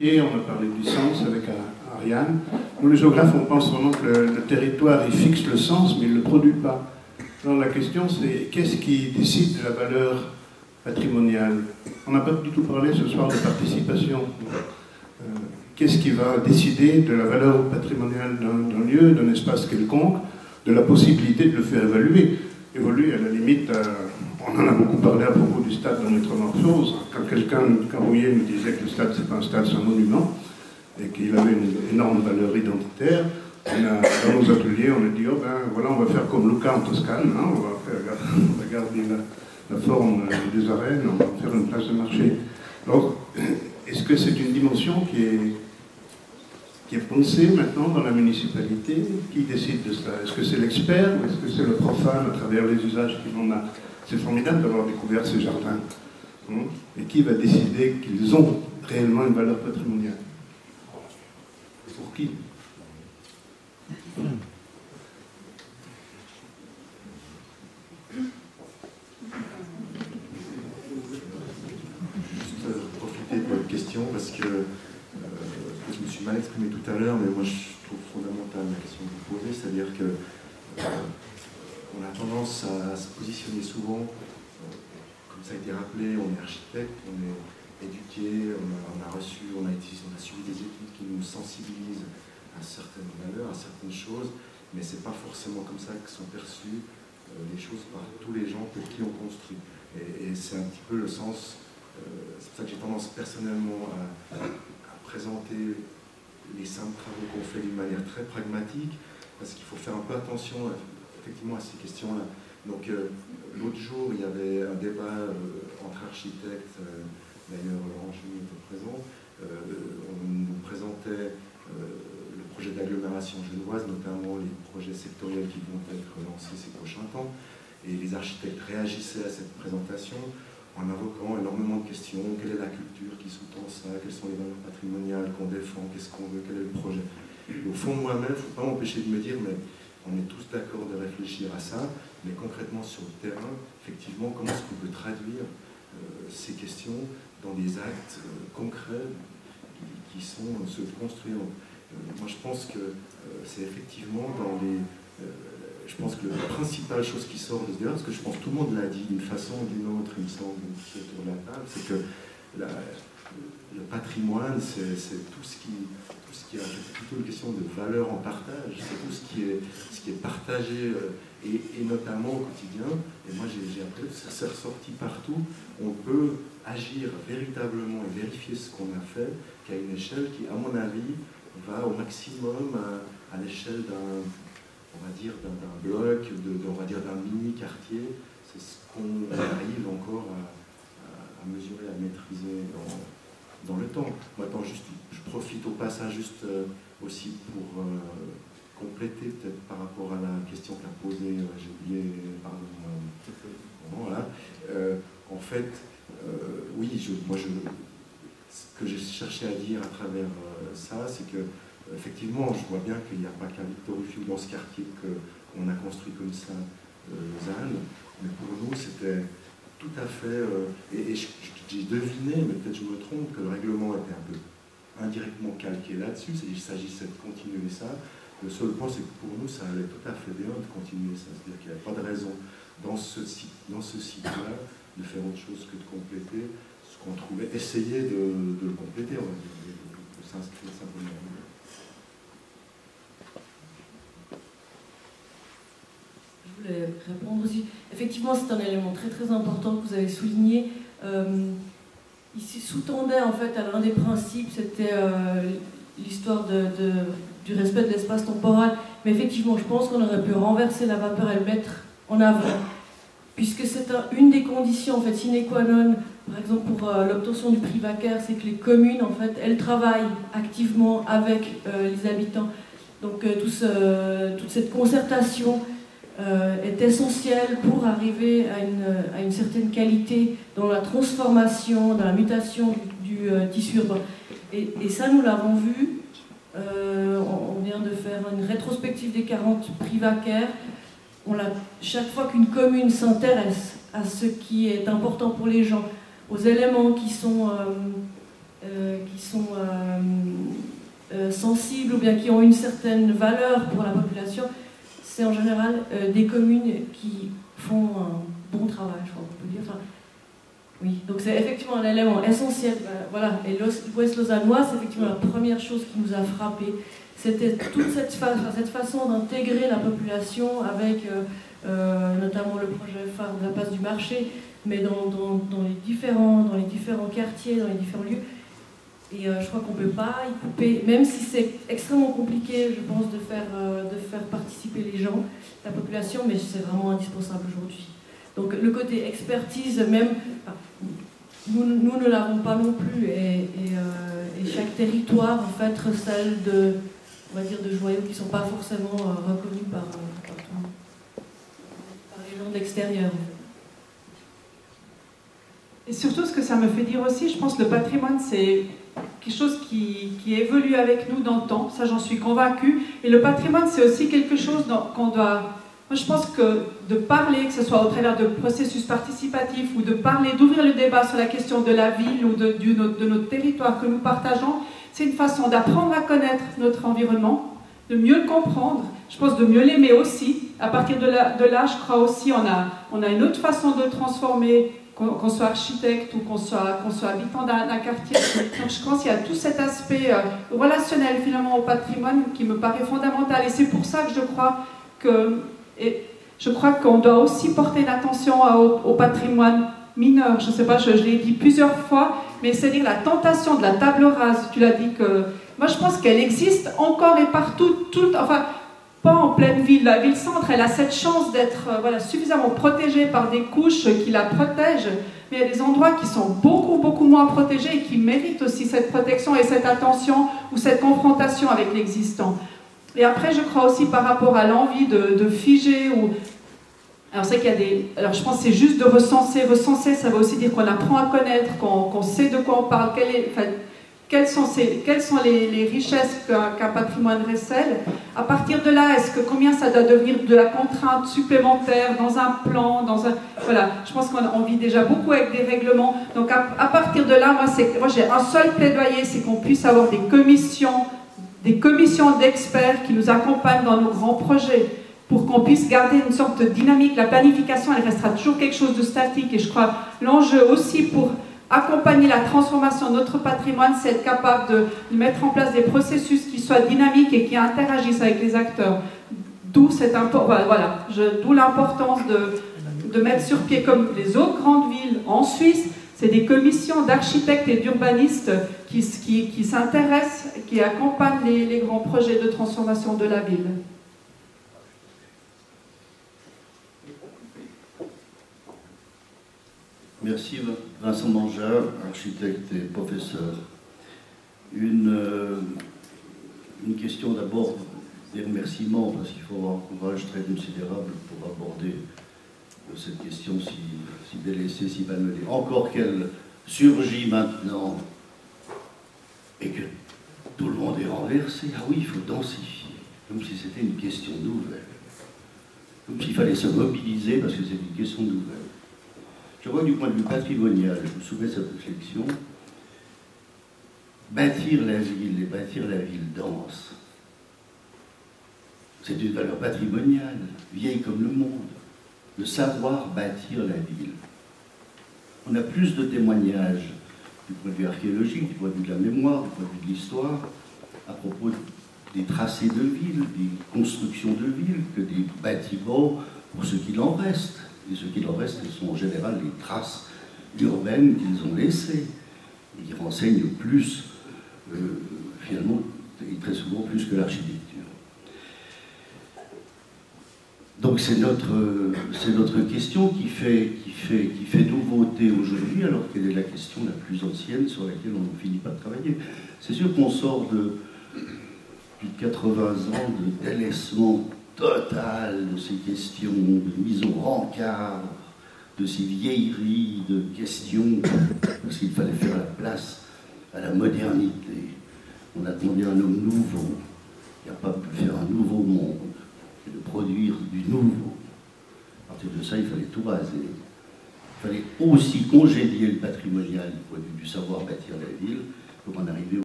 Et on a parlé du sens avec Ariane. Nous, les géographes, on pense vraiment que le territoire, il fixe le sens, mais il ne le produit pas. Alors la question, c'est qu'est-ce qui décide de la valeur patrimoniale? On n'a pas du tout parlé ce soir de participation. Qu'est-ce qui va décider de la valeur patrimoniale d'un lieu, d'un espace quelconque, de la possibilité de le faire évoluer à la limite, on en a beaucoup parlé à propos du stade dans Métro-Morphose. Quand Rouillet nous disait que le stade, c'est pas un stade, c'est un monument, et qu'il avait une énorme valeur identitaire, dans nos ateliers, on a dit, oh ben voilà, on va faire comme Lucca en Toscane, hein, on va garder la forme des arènes, on va faire une place de marché. Alors, est-ce que c'est une dimension qui est pensée maintenant dans la municipalité? Qui décide de cela? Est-ce que c'est l'expert ou est-ce que c'est le profane à travers les usages qu'il en a? C'est formidable d'avoir découvert ces jardins. Et qui va décider qu'ils ont réellement une valeur patrimoniale? Pour qui? Profiter de votre question parce que je me suis mal exprimé tout à l'heure, mais moi je trouve fondamentale la question que vous posez, c'est-à-dire que on a tendance à se positionner souvent, comme ça a été rappelé, on est architecte, on est éduqué, on a suivi des études qui nous sensibilisent à certaines valeurs, à certaines choses, mais c'est pas forcément comme ça que sont perçues les choses par tous les gens pour qui on construit. Et c'est un petit peu le sens, c'est pour ça que j'ai tendance personnellement à présenter les simples travaux qu'on fait d'une manière très pragmatique, parce qu'il faut faire un peu attention effectivement à ces questions-là. Donc l'autre jour, il y avait un débat entre architectes, d'ailleurs Laurent Chenu était présent, on nous présentait le projet d'agglomération genevoise, notamment les projets sectoriels qui vont être lancés ces prochains temps, et les architectes réagissaient à cette présentation en invoquant énormément de questions. Quelle est la culture qui sous-tend ça? Quelles sont les valeurs patrimoniales qu'on défend? Qu'est-ce qu'on veut? Quel est le projet? Et au fond de moi-même, il ne faut pas m'empêcher de me dire, mais on est tous d'accord de réfléchir à ça, mais concrètement sur le terrain, effectivement, comment est-ce qu'on peut traduire ces questions dans des actes concrets qui sont ceux de construire? Moi, je pense que c'est effectivement dans les... je pense que la principale chose qui sort de ce débat, parce que je pense que tout le monde l'a dit d'une façon ou d'une autre, il me semble, autour de la table, c'est que le patrimoine, c'est tout ce qui a, c'est plutôt une question de valeur en partage, c'est tout ce qui est partagé, et notamment au quotidien. Et moi, j'ai appris que ça s'est ressorti partout. On peut agir véritablement et vérifier ce qu'on a fait qu'à une échelle qui, à mon avis, va au maximum à l'échelle d'un, on va dire, d'un bloc, on va dire d'un mini-quartier. C'est ce qu'on arrive encore à mesurer, à maîtriser dans le temps. Maintenant, juste, je profite au passage juste aussi pour compléter peut-être par rapport à la question qu'a posée, j'ai oublié, pardon, voilà. En fait, oui, ce que j'ai cherché à dire à travers ça, c'est que effectivement, je vois bien qu'il n'y a pas qu'à Victor Ruffio dans ce quartier qu'on a construit comme ça, ZAN, mais pour nous, c'était tout à fait... et j'ai deviné, mais peut-être je me trompe, que le règlement était un peu indirectement calqué là-dessus, c'est-à-dire qu'il s'agissait de continuer ça. Le seul point, c'est que pour nous, ça allait tout à fait bien de continuer ça, c'est-à-dire qu'il n'y avait pas de raison dans ce site-là de faire autre chose que de compléter ce qu'on trouvait, essayer de le compléter, on va dire, de s'inscrire simplement. Je voulais répondre aussi. Effectivement, c'est un élément très très important que vous avez souligné. Ici sous-tendait en fait à l'un des principes, c'était l'histoire du respect de l'espace temporel. Mais effectivement, je pense qu'on aurait pu renverser la vapeur et le mettre en avant, puisque c'est une des conditions en fait sine qua non, par exemple pour l'obtention du prix Vacker, c'est que les communes en fait elles travaillent activement avec les habitants. Donc toute cette concertation est essentielle pour arriver à une certaine qualité dans la transformation, dans la mutation du tissu urbain. Et ça, nous l'avons vu. On vient de faire une rétrospective des 40 prix Vacker. Chaque fois qu'une commune s'intéresse à ce qui est important pour les gens, aux éléments qui sont qui sont sensibles ou bien qui ont une certaine valeur pour la population, c'est en général des communes qui font un bon travail, je crois qu'on peut dire. Enfin, oui, donc c'est effectivement un élément essentiel. Voilà. Et l'Ouest lausannois, c'est effectivement la première chose qui nous a frappé. C'était toute cette façon d'intégrer la population avec notamment le projet phare de la place du marché, mais dans les différents quartiers, dans les différents lieux. Et je crois qu'on ne peut pas y couper, même si c'est extrêmement compliqué, je pense, de faire participer les gens, la population, mais c'est vraiment indispensable aujourd'hui. Donc le côté expertise, même, nous ne l'avons pas non plus, et chaque territoire, en fait, recèle on va dire, de joyaux qui ne sont pas forcément reconnus par les gens de l'extérieur. Et surtout, ce que ça me fait dire aussi, je pense que le patrimoine, c'est quelque chose qui évolue avec nous dans le temps, ça j'en suis convaincue. Et le patrimoine, c'est aussi quelque chose qu'on doit... Moi, je pense que de parler, que ce soit au travers de processus participatifs ou de parler, d'ouvrir le débat sur la question de la ville ou de notre territoire que nous partageons, c'est une façon d'apprendre à connaître notre environnement, de mieux le comprendre, je pense de mieux l'aimer aussi. À partir de là, je crois aussi, on a une autre façon de le transformer, qu'on soit architecte ou qu'on soit habitant d'un quartier. Donc je pense qu'il y a tout cet aspect relationnel finalement au patrimoine qui me paraît fondamental. Et c'est pour ça que je crois qu'on doit aussi porter une attention au patrimoine mineur. Je ne sais pas, je l'ai dit plusieurs fois, mais c'est-à-dire la tentation de la table rase. Tu l'as dit que... Moi je pense qu'elle existe encore et partout, enfin... Pas en pleine ville. La ville-centre, elle a cette chance d'être suffisamment protégée par des couches qui la protègent, mais il y a des endroits qui sont beaucoup, beaucoup moins protégés et qui méritent aussi cette protection et cette attention ou cette confrontation avec l'existant. Et après, je crois aussi par rapport à l'envie de figer ou... Alors c'est qu'il y a des... Alors je pense que c'est juste de recenser. Recenser, ça veut aussi dire qu'on apprend à connaître, qu'on sait de quoi on parle, quelles sont les richesses qu'un patrimoine recèle. À partir de là, combien ça doit devenir de la contrainte supplémentaire dans un plan, voilà, je pense qu'on vit déjà beaucoup avec des règlements. Donc à partir de là, moi j'ai un seul plaidoyer, c'est qu'on puisse avoir des commissions d'experts qui nous accompagnent dans nos grands projets, pour qu'on puisse garder une sorte de dynamique. La planification, elle restera toujours quelque chose de statique, et je crois l'enjeu aussi pour accompagner la transformation de notre patrimoine, c'est être capable de mettre en place des processus qui soient dynamiques et qui interagissent avec les acteurs. D'où l'importance de mettre sur pied, comme les autres grandes villes en Suisse, c'est des commissions d'architectes et d'urbanistes qui s'intéressent, qui accompagnent les grands projets de transformation de la ville. Merci Vincent Mangeur, architecte et professeur. Une question d'abord, des remerciements, parce qu'il faut avoir un courage très considérable pour aborder cette question si délaissée, si malmenée. Encore qu'elle surgit maintenant et que tout le monde est renversé. Ah oui, il faut densifier, comme si c'était une question nouvelle. Comme s'il fallait se mobiliser parce que c'est une question nouvelle. Je vois du point de vue patrimonial, je vous soumets cette réflexion, bâtir la ville et bâtir la ville dense, c'est une valeur patrimoniale, vieille comme le monde, de savoir bâtir la ville. On a plus de témoignages du point de vue archéologique, du point de vue de la mémoire, du point de vue de l'histoire, à propos des tracés de ville, des constructions de ville, que des bâtiments pour ce qu'il en reste. Et ce qu'il en reste, ce sont en général les traces urbaines qu'ils ont laissées, et qui renseignent plus, finalement, et très souvent plus que l'architecture. Donc c'est notre question qui fait nouveauté aujourd'hui, alors qu'elle est la question la plus ancienne sur laquelle on ne finit pas de travailler. C'est sûr qu'on sort de plus de 80 ans de délaissement total de ces questions, de mise au rencard, de ces vieilleries, de questions, parce qu'il fallait faire la place à la modernité. On attendait un homme nouveau, capable de faire un nouveau monde, et de produire du nouveau. À partir de ça, il fallait tout raser. Il fallait aussi congédier le patrimonial du point de vue du savoir bâtir la ville, pour en arriver